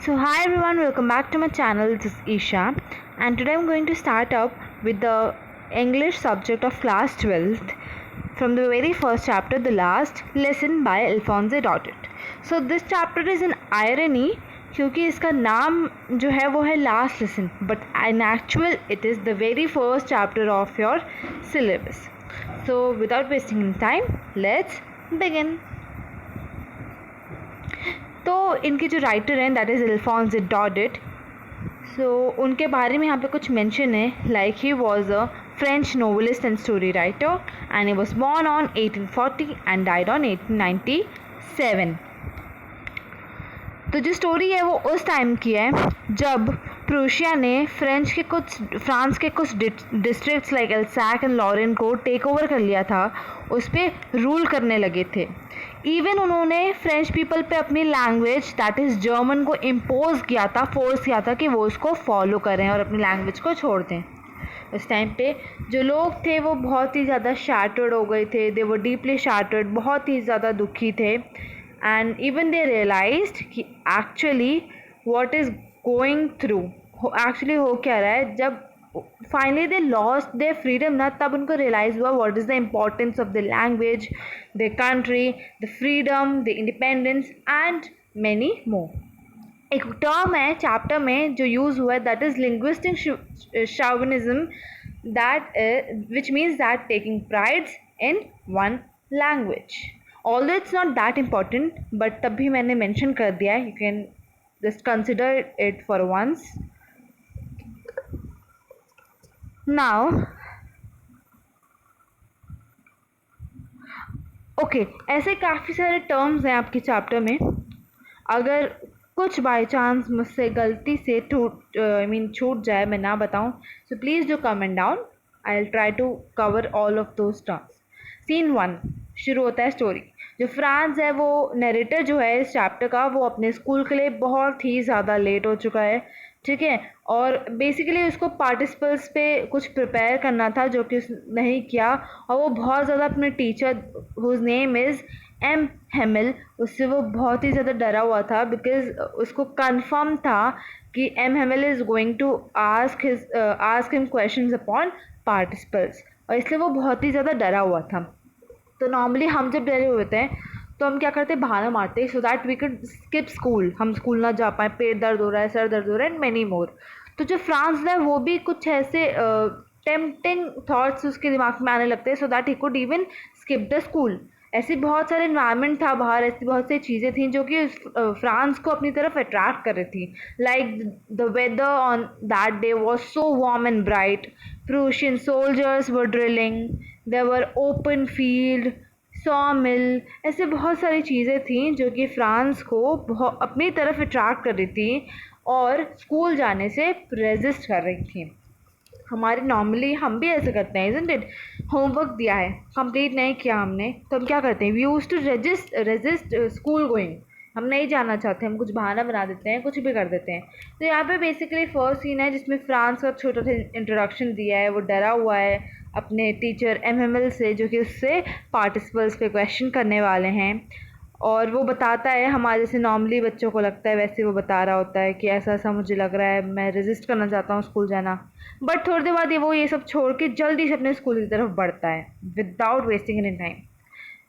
So hi everyone, welcome back to my channel. This is Isha, and today I'm going to start up with the English subject of class 12th from the very first chapter, the last lesson by Alphonse Daudet. So this chapter is an irony क्योंकि इसका नाम जो है वो है last lesson, but in actual it is the very first chapter of your syllabus. So without wasting any time, let's begin. तो इनके जो राइटर हैं दैट इज़ अल्फोंस डॉडेट. सो उनके बारे में यहाँ पे कुछ मेंशन है like he was a French novelist and story writer and he was born on 1840 and died on 1897. तो जो स्टोरी है वो उस टाइम की है जब प्रूशिया ने फ्रांस के कुछ districts like Alsace and Lauren को टेक ओवर कर लिया था, उस पर रूल करने लगे थे. इवन उन्होंने फ्रेंच पीपल पे अपनी लैंग्वेज दैट इज़ जर्मन को इम्पोज किया था, फोर्स किया था कि वो उसको फॉलो करें और अपनी लैंग्वेज को छोड़ दें. उस टाइम पे जो लोग थे वो बहुत ही ज़्यादा शैटर्ड हो गए थे, दे वर डीपली शैटर्ड, बहुत ही ज़्यादा दुखी थे. एंड इवन दे रियलाइज्ड कि actually what is going through, actually हो क्या रहा है. जब finally they lost their freedom ना, तब उनको रियलाइज़ हुआ what is the importance of the language, the country, the freedom, the independence and many more. एक टर्म है चैप्टर में जो यूज़ हुआ है that is linguistic chauvinism, that which means that taking prides in one language. Although it's not that important but तब भी मैंने mention कर दिया है, you can just consider it for once. Now okay, ऐसे काफ़ी सारे टर्म्स हैं आपके चैप्टर में. अगर कुछ बाय चांस मुझसे गलती से छूट जाए, मैं ना बताऊं, so please do comment down. I will try to cover all of those terms. Scene 1 शुरू होता है स्टोरी. जो फ्रांस है वो नरेटर जो है इस चैप्टर का, वो अपने स्कूल के लिए बहुत ही ज़्यादा लेट हो चुका है, ठीक है. और बेसिकली उसको पार्टिसिपल्स पे कुछ प्रिपेयर करना था जो कि उसने नहीं किया, और वो बहुत ज़्यादा अपने teacher whose name is M Hamel, उससे वो बहुत ही ज़्यादा डरा हुआ था बिकॉज उसको कंफर्म था कि M Hamel is going to ask him questions upon participles, और इसलिए वो बहुत ही ज़्यादा डरा हुआ था. तो नॉर्मली हम जब डरे हुए थे तो हम क्या करते, बहाना मारते so that we could skip school, हम स्कूल ना जा पाए, पेट दर्द हो रहा है, सर दर्द हो रहा है एंड मैनी मोर. तो जो फ्रांस है वो भी कुछ ऐसे टेम्पटिंग थॉट्स उसके दिमाग में आने लगते हैं so that he could even skip the school. ऐसे बहुत सारे इन्वायरमेंट था बाहर, ऐसी बहुत सी चीज़ें थी जो कि फ्रांस को अपनी तरफ अट्रैक्ट कर रही थी. Like the weather on that day was so warm and bright, Prussian soldiers were drilling, there were open field, saw mill, ऐसे बहुत सारी चीज़ें थी जो कि फ्रांस को अपनी तरफ अट्रैक्ट कर रही थी और स्कूल जाने से रेजिस्ट कर रही थी. हमारे नॉर्मली हम भी ऐसे करते हैं, इज़न्ट इट. होमवर्क दिया है, कंप्लीट नहीं किया हमने, तो हम क्या करते हैं, we use to resist school going. हम नहीं जाना चाहते, हम कुछ बहाना बना देते हैं, कुछ भी कर देते हैं. तो यहाँ पे बेसिकली फर्स्ट सीन है जिसमें फ्रांस का छोटा सा इंट्रोडक्शन दिया है. वो डरा हुआ है अपने टीचर एम से, जो कि उससे पार्टिसिपल्स पे क्वेश्चन करने वाले हैं, और वो बताता है हमारे जैसे नॉर्मली बच्चों को लगता है वैसे वो बता रहा होता है कि ऐसा ऐसा मुझे लग रहा है, मैं रेजिस्ट करना चाहता हूँ स्कूल जाना. बट थोड़ी देर बाद ये सब छोड़ के जल्दी से अपने स्कूल की तरफ बढ़ता है विदाउट वेस्टिंग एनी टाइम.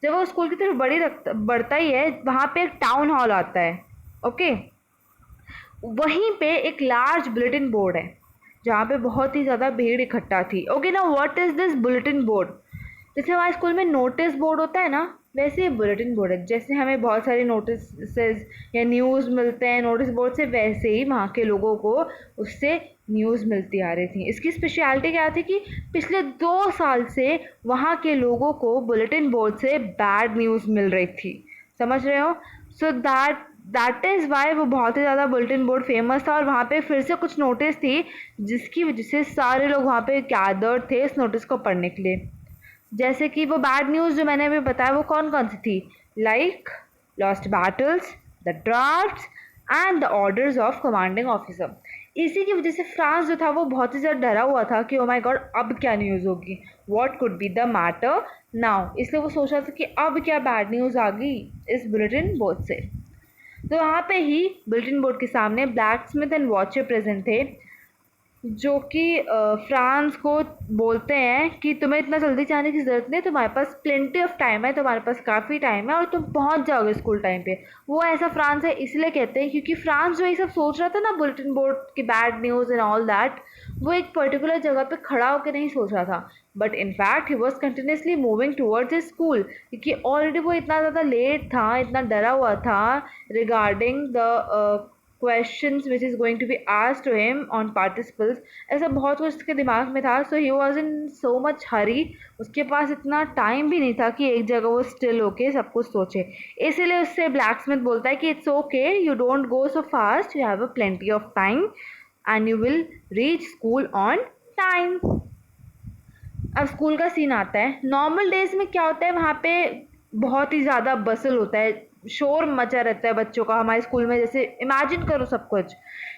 जब वो स्कूल की तरफ बढ़ता ही है, वहाँ पे एक टाउन हॉल आता है. ओके, वहीं पे एक लार्ज बुलेटिन बोर्ड है जहाँ पे बहुत ही ज़्यादा भीड़ इकट्ठा थी. ओके, ना what is this bulletin board? जैसे हमारे स्कूल में नोटिस बोर्ड होता है ना, वैसे ये बुलेटिन बोर्ड है. जैसे हमें बहुत सारे नोटिस या न्यूज़ मिलते हैं नोटिस बोर्ड से, वैसे ही वहाँ के लोगों को उससे न्यूज़ मिलती आ रही थी. इसकी स्पेशलिटी क्या थी कि पिछले 2 साल से वहाँ के लोगों को बुलेटिन बोर्ड से बैड न्यूज़ मिल रही थी. समझ रहे हो? सो दैट इज़ वाई वो बहुत ही ज़्यादा बुलेटिन बोर्ड फेमस था. और वहाँ पे फिर से कुछ नोटिस थी जिसकी वजह से सारे लोग वहाँ पे गैदर्ड थे इस नोटिस को पढ़ने के लिए. जैसे कि वो बैड न्यूज़ जो मैंने अभी बताया वो कौन कौन सी थी, like lost battles, the drafts and the orders of commanding officer. इसी की वजह से फ्रांस जो था वो बहुत ही ज़्यादा डरा हुआ था कि ओ माय गॉड अब क्या न्यूज़ होगी, what could be the matter now. इसलिए वो सोच रहा था कि अब क्या बैड न्यूज़ आ गई इस बुलेटिन बोर्ड से. तो वहाँ पे ही बुलेटिन बोर्ड के सामने black Smith and watcher present थे, जो कि फ्रांस को बोलते हैं कि तुम्हें इतना जल्दी जाने की ज़रूरत नहीं है, तुम्हारे पास प्लेंटी ऑफ टाइम है, तुम्हारे पास काफ़ी टाइम है और तुम पहुंच जाओगे स्कूल टाइम पे। वो ऐसा फ्रांस है इसलिए कहते हैं क्योंकि फ्रांस जो ये सब सोच रहा था ना, बुलेटिन बोर्ड की bad news and all that, वो एक पर्टिकुलर जगह पे खड़ा होकर नहीं सोच रहा था, but in fact he was continuously moving towards his school, क्योंकि ऑलरेडी वो इतना ज़्यादा लेट था, इतना डरा हुआ था regarding the questions which is going to be asked to him on participles। ऐसा बहुत कुछ उसके दिमाग में था, so he was in so much hurry, उसके पास इतना टाइम भी नहीं था कि एक जगह वो स्टिल होके सब कुछ सोचे। इसीलिए उससे ब्लैक स्मिथ बोलता है कि it's okay, you don't go so fast, you have a plenty of time and you will reach school on time. अब स्कूल का सीन आता है। नॉर्मल डेज में क्या होता है, वहाँ पे बहुत ही ज़्यादा बसल होता है, शोर मचा रहता है बच्चों का। हमारे स्कूल में जैसे इमेजिन करो, सब कुछ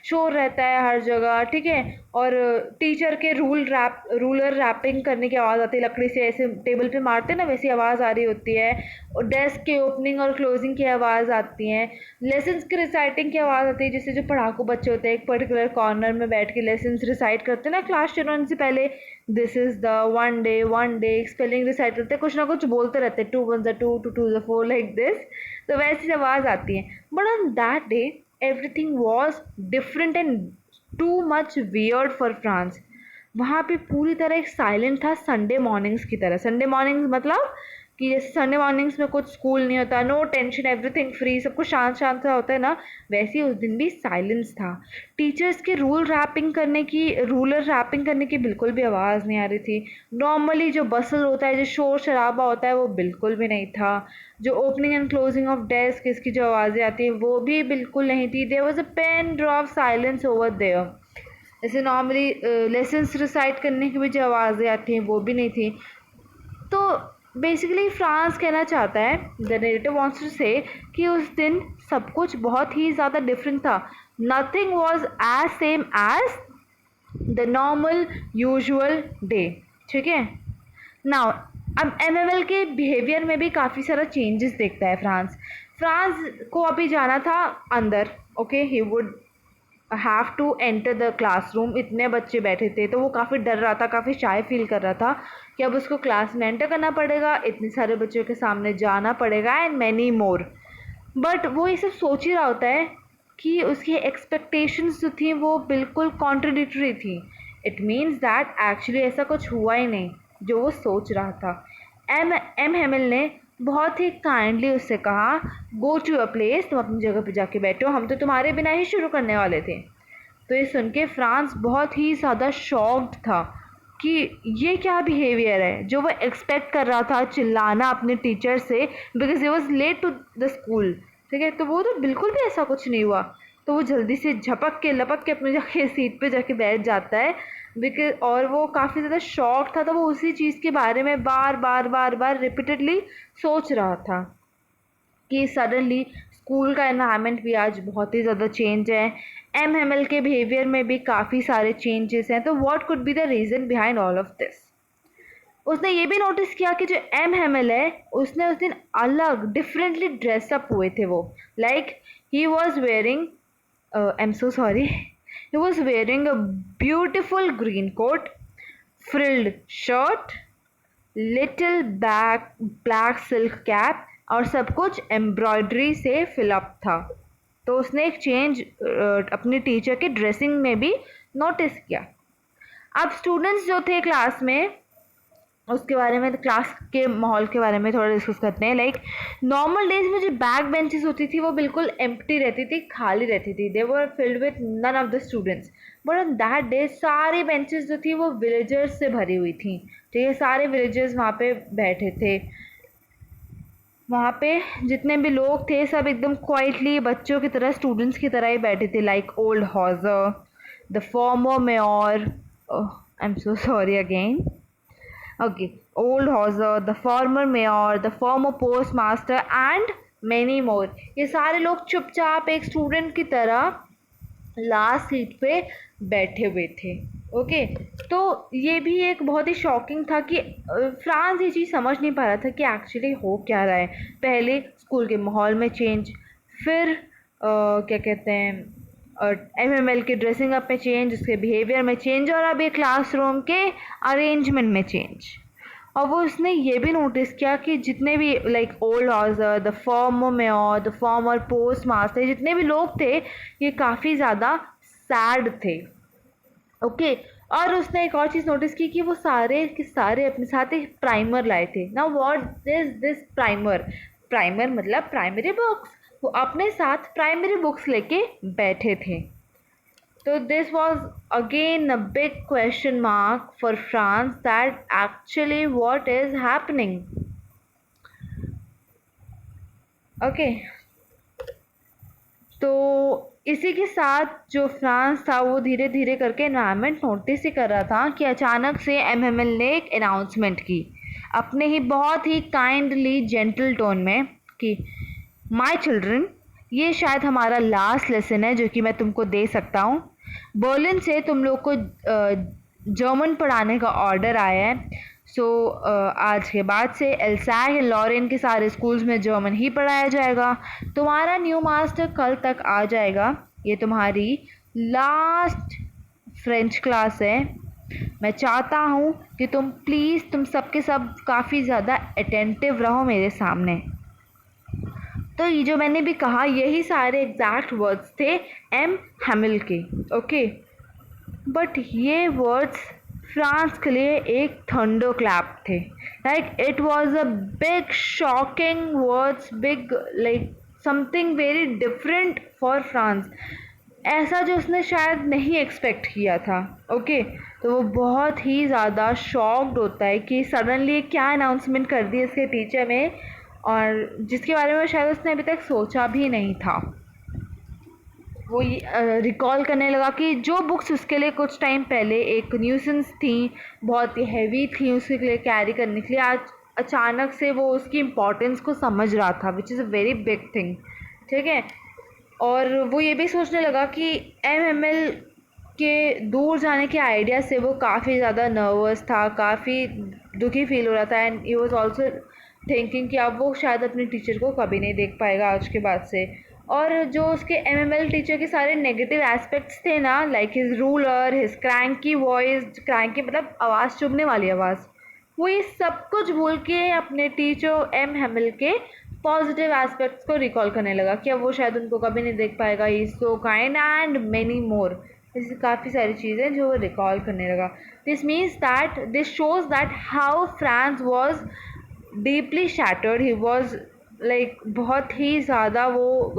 शोर रहता है हर जगह, ठीक है। और टीचर के रूलर रैपिंग करने की आवाज़ आती है, लकड़ी से ऐसे टेबल पे मारते हैं ना, वैसी आवाज़ आ रही होती है। और डेस्क के ओपनिंग और क्लोजिंग की आवाज़ आती है। लेसन्स की रिसाइटिंग की आवाज़ आती है, जिससे जो पढ़ाकू बच्चे होते हैं एक पर्टिकुलर कॉर्नर में बैठ के लेसन्स रिसाइट करते हैं ना क्लास शुरू होने से पहले। This is the one day spelling recite करते हैं, कुछ ना कुछ बोलते रहते हैं, 2 1 2 2 2 4 लाइक दिस। तो वैसी आवाज़ आती है। But on that day everything was different and too much weird for France. वहाँ पे पूरी तरह एक साइलेंट था, संडे मॉर्निंग्स की तरह। संडे मॉर्निंग्स मतलब कि जैसे संडे मॉर्निंग्स में कुछ स्कूल नहीं होता, नो टेंशन, एवरीथिंग फ्री, सब कुछ शांत शांत सा होता है ना, वैसे ही उस दिन भी साइलेंस था। टीचर्स के रूलर रैपिंग करने की बिल्कुल भी आवाज़ नहीं आ रही थी। नॉर्मली जो बसल होता है, जो शोर शराबा होता है, वो बिल्कुल भी नहीं था। जो opening and closing of desk, इसकी जो आवाज़ें आती हैं, वो भी बिल्कुल नहीं थी। There was a pin drop silence over there. जैसे नॉर्मली लेसन्स रिसाइट करने की भी जो आवाज़ें आती हैं, वो भी नहीं थी। तो बेसिकली फ्रांस कहना चाहता है, द नरेटिव वांट्स टू से, कि उस दिन सब कुछ बहुत ही ज़्यादा डिफरेंट था। Nothing was as same as the normal usual day, ठीक है। नाउ अब एमएमएल के बिहेवियर में भी काफ़ी सारा चेंजेस देखता है फ्रांस। फ्रांस को अभी जाना था अंदर, okay, he would have to enter the classroom. इतने बच्चे बैठे थे तो वो काफ़ी डर रहा था, काफ़ी शाय फील कर रहा था कि अब उसको क्लास में एंटर करना पड़ेगा, इतने सारे बच्चों के सामने जाना पड़ेगा एंड मैनी मोर। बट वो ये सब सोच ही रहा होता है कि उसकी एक्सपेक्टेशंस जो थी वो बिल्कुल कॉन्ट्रडिक्टरी थी। इट मीन्स दैट एक्चुअली ऐसा कुछ हुआ ही नहीं जो वो सोच रहा था। एम हेमिल ने बहुत ही काइंडली उससे कहा, गो टू अ प्लेस, तुम अपनी जगह पे जाके बैठो, हम तो तुम्हारे बिना ही शुरू करने वाले थे। तो ये सुन के फ्रांस बहुत ही ज़्यादा शॉक्ड था कि ये क्या बिहेवियर है जो वो एक्सपेक्ट कर रहा था, चिल्लाना अपने टीचर से, because he was late to the school, ठीक है। तो वो तो बिल्कुल भी ऐसा कुछ नहीं हुआ। तो वो जल्दी से झपक के लपक के अपनी जाके सीट पे जाके बैठ जाता है, बिकॉज और वो काफ़ी ज़्यादा शॉक था। तो वो उसी चीज़ के बारे में बार बार रिपीटेडली सोच रहा था कि सडनली स्कूल का एनवायरनमेंट भी आज बहुत ही ज़्यादा चेंज है, एम एम एल के बिहेवियर में भी काफ़ी सारे चेंजेस हैं। तो what could be the reason behind all of this. उसने ये भी नोटिस किया कि जो एम एम एल है, उसने उस दिन अलग डिफरेंटली ड्रेसअप हुए थे वो। Like he was wearing, I am so sorry, he was wearing a beautiful green coat, frilled shirt, little black silk cap, और सब कुछ एम्ब्रॉयडरी से फिलअप था। तो उसने एक चेंज अपनी टीचर के ड्रेसिंग में भी नोटिस किया। अब स्टूडेंट्स जो थे क्लास में, उसके बारे में, क्लास के माहौल के बारे में थोड़ा डिस्कस करते हैं। लाइक नॉर्मल डेज में जो बैक बेंचेस होती थी वो बिल्कुल एम्प्टी रहती थी, खाली रहती थी, they were filled with none of the students. But on that day सारी बेंचेस जो थी वो विलेजर्स से भरी हुई थी, ठीक है। सारे विलेजर्स वहाँ पे बैठे थे। वहाँ पे जितने भी लोग थे सब एकदम क्वाइटली बच्चों की तरह, स्टूडेंट्स की तरह ही बैठे थे। Like old Hauser, the former mayor, I am so sorry again, okay, old Hauser, the former mayor, the former postmaster and many more। ये सारे लोग चुपचाप एक स्टूडेंट की तरह लास्ट सीट पे बैठे हुए थे, ओके। तो ये भी एक बहुत ही शॉकिंग था कि फ्रांस ये चीज़ समझ नहीं पा रहा था कि एक्चुअली हो क्या रहा है। पहले स्कूल के माहौल में चेंज, फिर क्या कहते हैं, एमएमएल के ड्रेसिंग अप में चेंज, उसके बिहेवियर में चेंज, और अब ये क्लासरूम के अरेंजमेंट में चेंज। और वो उसने ये भी नोटिस किया कि जितने भी like old Hauser, the former mayor, the former post master, जितने भी लोग थे ये काफ़ी ज़्यादा सैड थे। ओके और उसने एक और चीज़ नोटिस की कि वो सारे के सारे अपने साथ एक प्राइमर लाए थे। Now what is this primer? Primer मतलब प्राइमरी बुक्स। वो अपने साथ प्राइमरी बुक्स लेके बैठे थे। तो this was again a big question mark for France that actually what is happening. Okay तो इसी के साथ जो फ्रांस था वो धीरे धीरे करके एनवायरनमेंट नोटिस ही कर रहा था कि अचानक से एमएमएल ने एक अनाउंसमेंट की अपने ही बहुत ही काइंडली जेंटल टोन में कि माय चिल्ड्रन, ये शायद हमारा लास्ट लेसन है जो कि मैं तुमको दे सकता हूँ। बर्लिन से तुम लोग को जर्मन पढ़ाने का ऑर्डर आया है। सो आज के बाद से एल्सैक एंड लॉरेन के सारे स्कूल्स में जर्मन ही पढ़ाया जाएगा। तुम्हारा न्यू मास्टर कल तक आ जाएगा। ये तुम्हारी लास्ट फ्रेंच क्लास है। मैं चाहता हूँ कि तुम प्लीज़ तुम सबके सब काफ़ी ज़्यादा अटेंटिव रहो मेरे सामने। तो ये जो मैंने भी कहा यही सारे एग्जैक्ट वर्ड्स थे एम हैमिल के। ओके बट ये वर्ड्स फ्रांस के लिए एक थंडर क्लैप थे। Like it was a big shocking words, big like something very different for France, ऐसा जो उसने शायद नहीं एक्सपेक्ट किया था। ओके तो वो बहुत ही ज़्यादा शॉक्ड होता है कि सडनली क्या अनाउंसमेंट कर दी इसके टीचर में, और जिसके बारे में शायद उसने अभी तक सोचा भी नहीं था। वो रिकॉल करने लगा कि जो बुक्स उसके लिए कुछ टाइम पहले एक न्यूसेंस थी, बहुत ही हैवी थी उसके लिए कैरी करने के लिए, आज अचानक से वो उसकी इम्पोर्टेंस को समझ रहा था, which is a very big thing. ठीक है और वो ये भी सोचने लगा कि एमएमएल के दूर जाने के आइडिया से वो काफ़ी ज़्यादा नर्वस था, काफ़ी दुखी फील हो रहा था। And he was also thinking कि अब वो शायद अपने टीचर को कभी नहीं देख पाएगा आज के बाद से। और जो उसके एमएमएल टीचर के सारे नेगेटिव एस्पेक्ट्स थे ना, like his ruler, his cranky voice, cranky मतलब आवाज़ चुभने वाली आवाज़, वो ये सब कुछ भूल के अपने टीचर एम हैमिल के पॉजिटिव एस्पेक्ट्स को रिकॉल करने लगा कि अब वो शायद उनको कभी नहीं देख पाएगा, he is so kind and many more. ऐसी काफ़ी सारी चीज़ें जो वो रिकॉल करने लगा। This means that this shows that how France was deeply shattered. He was like बहुत ही ज़्यादा वो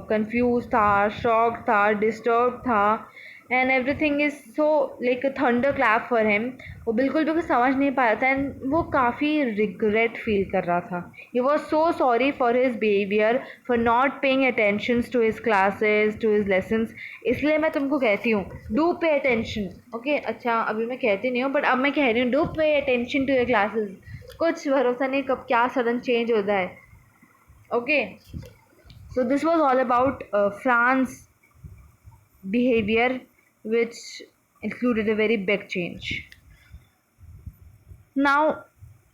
कंफ्यूज था, शॉक था, डिस्टर्ब था, and everything is so like a thunder clap for him. वो बिल्कुल भी कुछ समझ नहीं पा रहा था एंड वो काफ़ी रिग्रेट फील कर रहा था। He was so sorry for his behaviour, for not paying attention to his classes, to his lessons. इसलिए मैं तुमको कहती हूँ डू पे अटेंशन। ओके अच्छा अभी मैं कहती नहीं हूँ बट अब मैं कह रही हूँ do pay attention to your classes. कुछ भरोसा नहीं कब क्या सडन चेंज होता है। Okay so this was all about France behavior which included a very big change. Now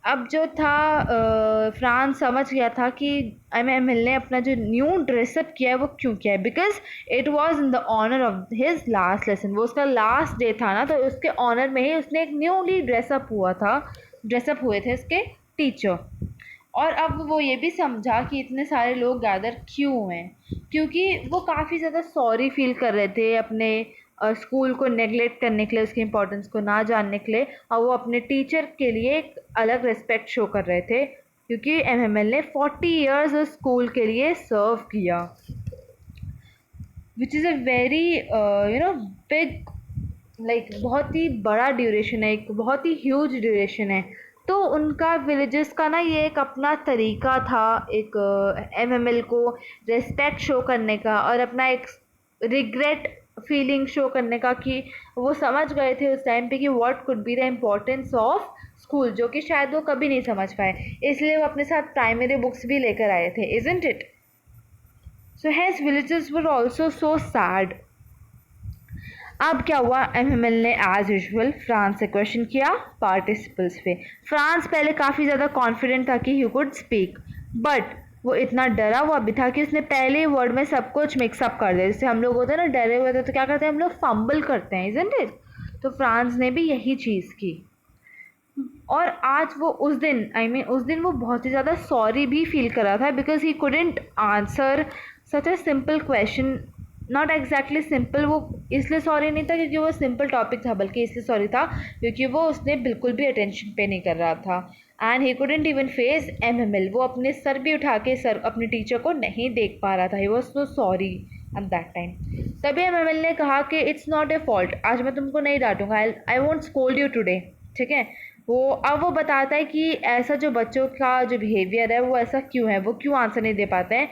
अब जो था फ्रांस समझ गया था कि एमएमएल ने अपना जो न्यू ड्रेसअप किया है वो क्यों किया है, because it was in the honour of his last lesson. वो उसका लास्ट डे था ना, तो उसके ऑनर में ही उसने एक न्यूली ड्रेसअप हुए थे उसके टीचर। और अब वो ये भी समझा कि इतने सारे लोग गैदर क्यों हुए हैं, क्योंकि वो काफ़ी ज़्यादा सॉरी फील कर रहे थे अपने स्कूल को नेगलेक्ट करने के लिए, उसकी इम्पोर्टेंस को ना जानने के लिए, और वो अपने टीचर के लिए एक अलग रिस्पेक्ट शो कर रहे थे क्योंकि एमएमएल ने 40 इयर्स उस स्कूल के लिए सर्व किया, which is a very big like बहुत ही बड़ा ड्यूरेशन है, एक बहुत ही ह्यूज ड्यूरेशन है। तो उनका विलेजेस का ना ये एक अपना तरीका था एक एमएमएल को रिस्पेक्ट शो करने का और अपना एक रिग्रेट फीलिंग शो करने का कि वो समझ गए थे उस टाइम पे कि what could be the importance of school, जो कि शायद वो कभी नहीं समझ पाए। इसलिए वो अपने साथ प्राइमरी बुक्स भी लेकर आए थे, isn't it? So hedge villages were also so sad. अब क्या हुआ, एमएमएल ने एज यूजुअल फ्रांस से क्वेश्चन किया पार्टिसिपल्स पे। फ्रांस पहले काफ़ी ज़्यादा कॉन्फिडेंट था कि ही कुड स्पीक, बट वो इतना डरा हुआ भी था कि उसने पहले वर्ड में सब कुछ मिक्सअप कर दिया। जैसे हम लोग होते हैं ना डरे हुए थे तो क्या करते हैं हम लोग, फंबल करते हैं, इज़न्ट इट? तो फ्रांस ने भी यही चीज़ की। और आज वो उस दिन उस दिन वो बहुत ही ज़्यादा सॉरी भी फील कर रहा था because he couldn't answer such a simple question. Not exactly simple, वो इसलिए सॉरी नहीं था क्योंकि वो सिंपल टॉपिक था, बल्कि इसलिए सॉरी था क्योंकि वो उसने बिल्कुल भी अटेंशन पे नहीं कर रहा था। And he couldn't even face MML, वो अपने सर भी उठा के सर अपने टीचर को नहीं देख पा रहा था। He was so sorry at that time. तभी एमएमएल ने कहा कि इट्स नॉट ए फॉल्ट, आज मैं तुमको नहीं डांटूंगा, I won't scold you today, ठीक है। वो बताता है कि ऐसा जो बच्चों का जो बिहेवियर है वो ऐसा क्यों है, वो क्यों आंसर नहीं दे पाते हैं।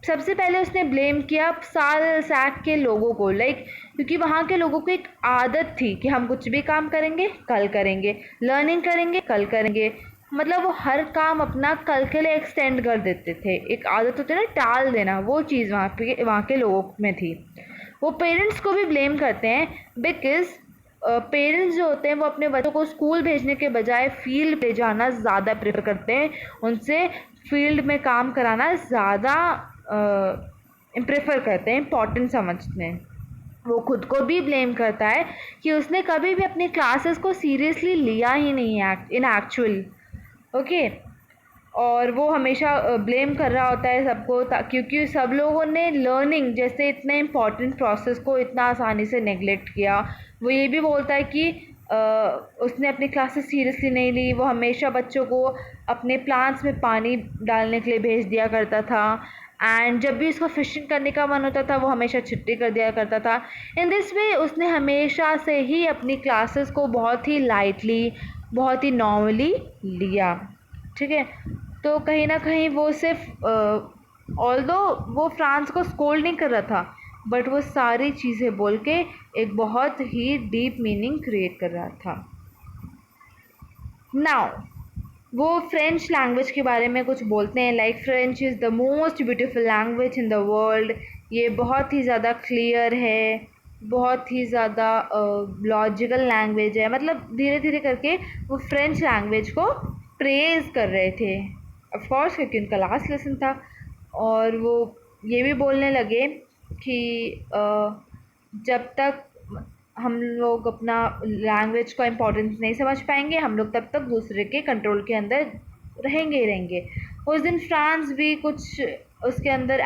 सबसे पहले उसने ब्लेम किया साल सैक के लोगों को, लाइक क्योंकि वहाँ के लोगों को एक आदत थी कि हम कुछ भी काम करेंगे कल करेंगे, लर्निंग करेंगे कल करेंगे, मतलब वो हर काम अपना कल के लिए एक्सटेंड कर देते थे। एक आदत होती है ना टाल देना, वो चीज़ वहाँ के लोगों में थी। वो पेरेंट्स को भी ब्लेम करते हैं बिकॉज पेरेंट्स जो होते हैं वो अपने बच्चों को स्कूल भेजने के बजाय फील्ड पे जाना ज़्यादा प्रेफर करते हैं, उनसे फील्ड में काम कराना ज़्यादा प्रेफर करते हैं, इम्पॉर्टेंट समझते हैं। वो खुद को भी ब्लेम करता है कि उसने कभी भी अपनी क्लासेस को सीरियसली लिया ही नहीं है इन एक्चुअल, ओके। और वो हमेशा ब्लेम कर रहा होता है सबको क्योंकि सब लोगों ने लर्निंग जैसे इतने इम्पॉर्टेंट प्रोसेस को इतना आसानी से नेगलेक्ट किया। वो ये भी बोलता है कि उसने अपनी क्लासेस सीरियसली नहीं ली, वो हमेशा बच्चों को अपने प्लांट्स में पानी डालने के लिए भेज दिया करता था। एंड जब भी उसको फिशिंग करने का मन होता था वो हमेशा छुट्टी कर दिया करता था। इन दिस वे उसने हमेशा से ही अपनी क्लासेस को बहुत ही लाइटली, बहुत ही नॉर्मली लिया, ठीक है। तो कहीं ना कहीं वो सिर्फ ऑल्दो वो फ्रांस को स्कोल्ड नहीं कर रहा था, बट वो सारी चीज़ें बोल के एक बहुत ही डीप मीनिंग क्रिएट कर रहा था। नाउ वो फ्रेंच लैंग्वेज के बारे में कुछ बोलते हैं, like French is the most beautiful language in the world. ये बहुत ही ज़्यादा क्लियर है, बहुत ही ज़्यादा लॉजिकल लैंग्वेज है। मतलब धीरे धीरे करके वो फ्रेंच लैंग्वेज को प्रेज़ कर रहे थे, ऑफ कोर्स क्योंकि उनका लास्ट लेसन था। और वो ये भी बोलने लगे कि जब तक हम लोग अपना लैंग्वेज का इम्पोर्टेंस नहीं समझ पाएंगे हम लोग तब तक दूसरे के कंट्रोल के अंदर रहेंगे ही रहेंगे। उस दिन फ्रांस भी कुछ उसके अंदर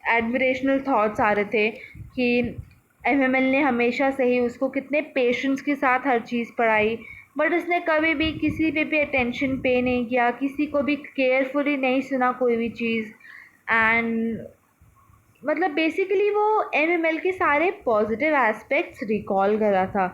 एडमिरेशनल थॉट्स आ रहे थे कि एमएमएल ने हमेशा से ही उसको कितने पेशेंस के साथ हर चीज़ पढ़ाई, बट उसने कभी भी किसी पे भी अटेंशन पे नहीं किया, किसी को भी केयरफुली नहीं सुना कोई भी चीज़। एंड मतलब बेसिकली वो एमएमएल के सारे पॉजिटिव एस्पेक्ट्स रिकॉल कर रहा था।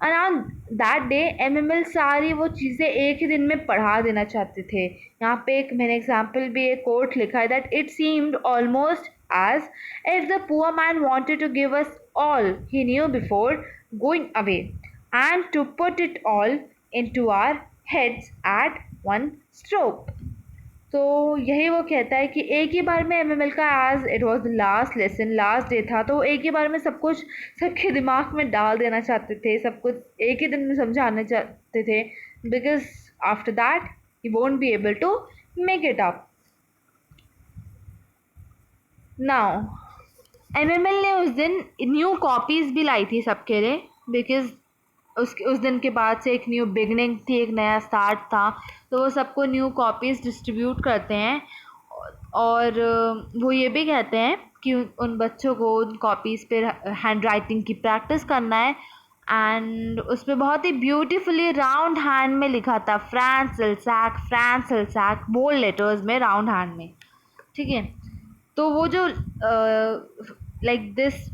और ऑन दैट डे एमएमएल सारी वो चीज़ें एक ही दिन में पढ़ा देना चाहते थे। यहाँ पे एक मैंने एग्जाम्पल भी एक कोट लिखा है that it seemed almost as if the poor man wanted to give us all he knew before going away and to put it all into our heads at one stroke। तो यही वो कहता है कि एक ही बार में एमएमएल का as it was the last lesson, last day था, तो एक ही बार में सब कुछ सबके दिमाग में डाल देना चाहते थे, सब कुछ एक ही दिन में समझाना चाहते थे because after that he won't be able to make it up. Now एमएमएल ने उस दिन न्यू कॉपीज़ भी लाई थी सबके लिए बिकॉज उस दिन के बाद से एक न्यू बिगनिंग थी, एक नया स्टार्ट था, तो वो सबको न्यू कॉपीज़ डिस्ट्रीब्यूट करते हैं। और वो ये भी कहते हैं कि उन बच्चों को उन कॉपीज़ पे हैंड राइटिंग की प्रैक्टिस करना है। एंड उस पर बहुत ही ब्यूटीफुली राउंड हैंड में लिखा था फ्रांस एल्सैक बोल्ड लेटर्स में राउंड हैंड में, ठीक है। तो वो जो लाइक दिस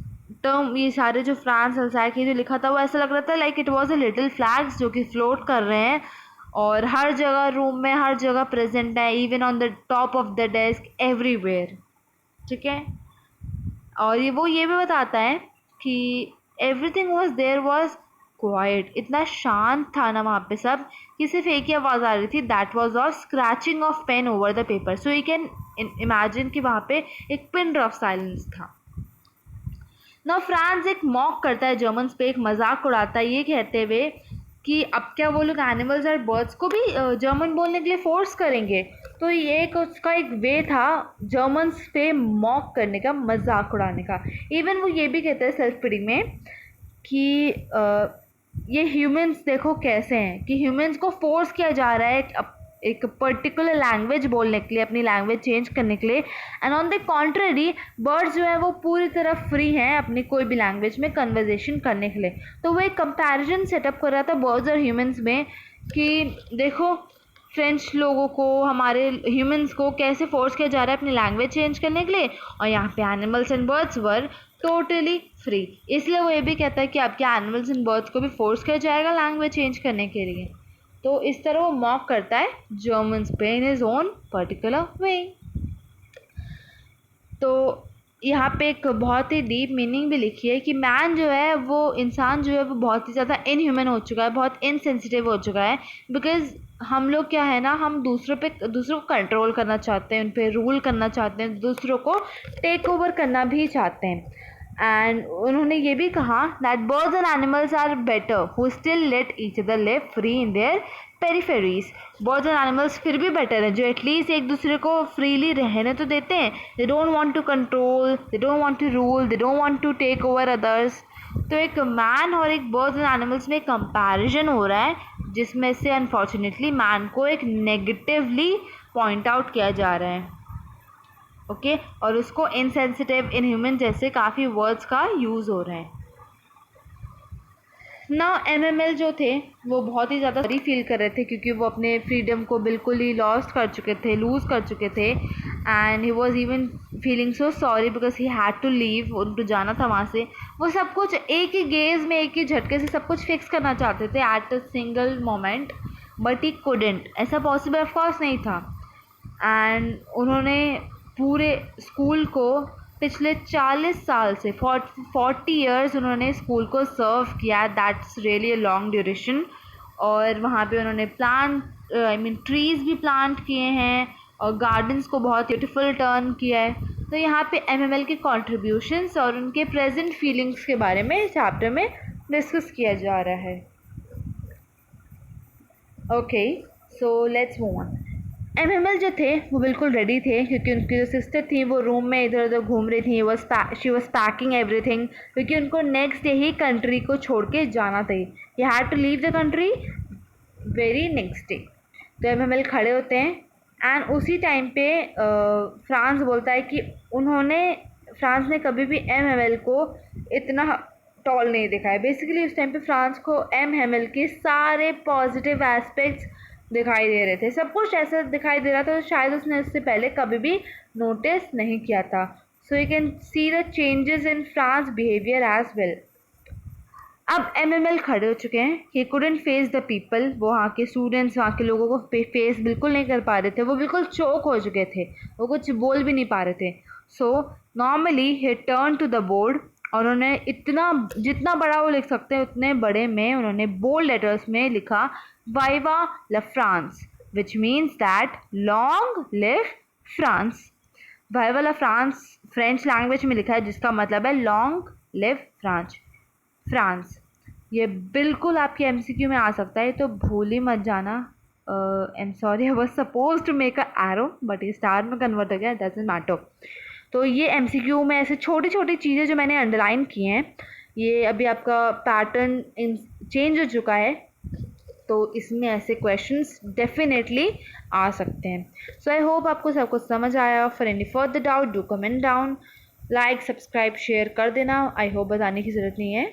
टर्म, ये सारे जो फ्रांस एल्सैक ये जो लिखा था वो ऐसा लग रहा था like it was a little flags जो कि फ्लोट कर रहे हैं और हर जगह रूम में हर जगह प्रेजेंट है, even on the top of the desk everywhere, ठीक है। और वो ये भी बताता है कि everything was there was quiet, इतना शांत था ना वहाँ पे सब कि सिर्फ एक ही आवाज़ आ रही थी, that was of scratching of pen over the paper. So you can imagine कि वहाँ पे एक पिन ड्रॉप साइलेंस था। ना फ्रांस एक मॉक करता है जर्मन्स पे, एक मजाक उड़ाता है ये कहते हुए कि अब क्या वो लोग एनिमल्स और बर्ड्स को भी जर्मन बोलने के लिए फोर्स करेंगे। तो ये एक उसका एक वे था जर्मन्स पे मॉक करने का, मजाक उड़ाने का। इवन वो ये भी कहते हैं सेल्फ पिटी में कि ये ह्यूमंस देखो कैसे हैं, कि ह्यूमंस को फोर्स किया जा रहा है एक पर्टिकुलर लैंग्वेज बोलने के लिए, अपनी लैंग्वेज चेंज करने के लिए। And on the contrary birds जो है वो पूरी तरह फ्री हैं अपनी कोई भी लैंग्वेज में कन्वर्जेशन करने के लिए। तो वो एक कंपैरिजन सेटअप कर रहा था बर्ड्स और ह्यूमंस में कि देखो फ्रेंच लोगों को, हमारे ह्यूमंस को कैसे फोर्स किया जा रहा है अपनी लैंग्वेज चेंज करने के लिए, और यहाँ पे animals and birds were totally free. इसलिए वो ये भी कहता है कि आपके एनिमल्स एंड बर्ड्स को भी फोर्स किया जाएगा लैंग्वेज चेंज करने के लिए। तो इस तरह वो मॉक करता है जर्मन्स पे in his own particular way. तो यहाँ पे एक बहुत ही डीप मीनिंग भी लिखी है कि मैन जो है, वो इंसान जो है वो बहुत ही ज़्यादा इनह्यूमन हो चुका है, बहुत इनसेंसिटिव हो चुका है। बिकॉज हम लोग क्या है ना, हम दूसरों को कंट्रोल करना चाहते हैं, उन पर रूल करना चाहते हैं, दूसरों को टेक ओवर करना भी चाहते हैं। एंड उन्होंने ये भी कहा that birds and animals are better who still let each other live free in their peripheries. Birds and animals फिर भी बेटर है जो एटलीस्ट एक दूसरे को फ्रीली रहने तो देते हैं। They don't want to control, they don't want to rule, they don't want to take over others. तो एक मैन और एक बर्ड्स एंड एनिमल्स में कंपैरिजन हो रहा है, जिसमें से अनफॉर्चुनेटली मैन को एक नेगेटिवली पॉइंट आउट किया जा रहा है। ओके और उसको इनसेंसिटिव, इनह्यूमन जैसे काफ़ी वर्ड्स का यूज़ हो रहा है ना। एमएमएल जो थे वो बहुत ही ज़्यादा सॉरी फील कर रहे थे क्योंकि वो अपने फ्रीडम को बिल्कुल ही लॉस्ट कर चुके थे, लूज़ कर चुके थे। And he was even feeling so sorry because he had to leave, उनको जाना था वहाँ से। वो सब कुछ एक ही गेज़ में, एक ही झटके से सब कुछ फिक्स करना चाहते थे at a single moment, but he couldn't. ऐसा पॉसिबल ऑफकोर्स नहीं था। एंड उन्होंने पूरे स्कूल को पिछले 40 साल से 40 ईयर्स उन्होंने स्कूल को सर्व किया। That's really a long duration. और वहाँ पे उन्होंने ट्रीज़ भी प्लांट किए हैं और गार्डन्स को बहुत ब्यूटीफुल टर्न किया है। तो यहाँ पे एमएमएल के कॉन्ट्रीब्यूशंस और उनके प्रेजेंट फीलिंग्स के बारे में चैप्टर में डिस्कस किया जा रहा है। Okay so let's move on. MML जो थे वो बिल्कुल रेडी थे क्योंकि उनकी जो सिस्टर थी वो रूम में इधर उधर घूम रही थी। शी वॉज पैकिंग एवरीथिंग क्योंकि उनको नेक्स्ट डे ही कंट्री को छोड़ के जाना था। He had to leave the country very next day. तो एमएमएल खड़े होते हैं एंड उसी टाइम पे फ्रांस बोलता है कि फ्रांस ने कभी भी एमएमएल को इतना टॉल नहीं देखा है। बेसिकली उस टाइम पे फ्रांस को एमएमएल के सारे पॉजिटिव एस्पेक्ट्स दिखाई दे रहे थे, सब कुछ ऐसा दिखाई दे रहा था तो शायद उसने उससे पहले कभी भी नोटिस नहीं किया था। So you can see the changes in Franz behaviour as well. अब एमएमएल खड़े हो चुके हैं। He couldn't face the people. वो वहाँ के स्टूडेंट्स, वहाँ के लोगों को फेस बिल्कुल नहीं कर पा रहे थे। वो बिल्कुल चोक हो चुके थे, वो कुछ बोल भी नहीं पा रहे थे। So normally he turn to the board और उन्होंने जितना बड़ा वो लिख सकते हैं उतने बड़े में उन्होंने बोल्ड लेटर्स में लिखा vive la France, which means that long live France. Vive la France French language में लिखा है जिसका मतलब है लॉन्ग लिव फ्रांस। ये बिल्कुल आपके एमसीक्यू में आ सकता है, तो भूल ही मत जाना। I am sorry, I was suppose to make a arrow but ये स्टार में कन्वर्ट हो गया, डजंट मैटर। तो ये एमसीक्यू में ऐसे छोटी छोटी चीज़ें जो मैंने अंडरलाइन की हैं, ये अभी आपका पैटर्न चेंज हो चुका है, तो इसमें ऐसे क्वेश्चंस डेफिनेटली आ सकते हैं। सो आई होप आपको सब कुछ समझ आया। For any further doubt do comment down, like subscribe share कर देना। आई होप बताने की ज़रूरत नहीं है।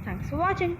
Thanks for watching.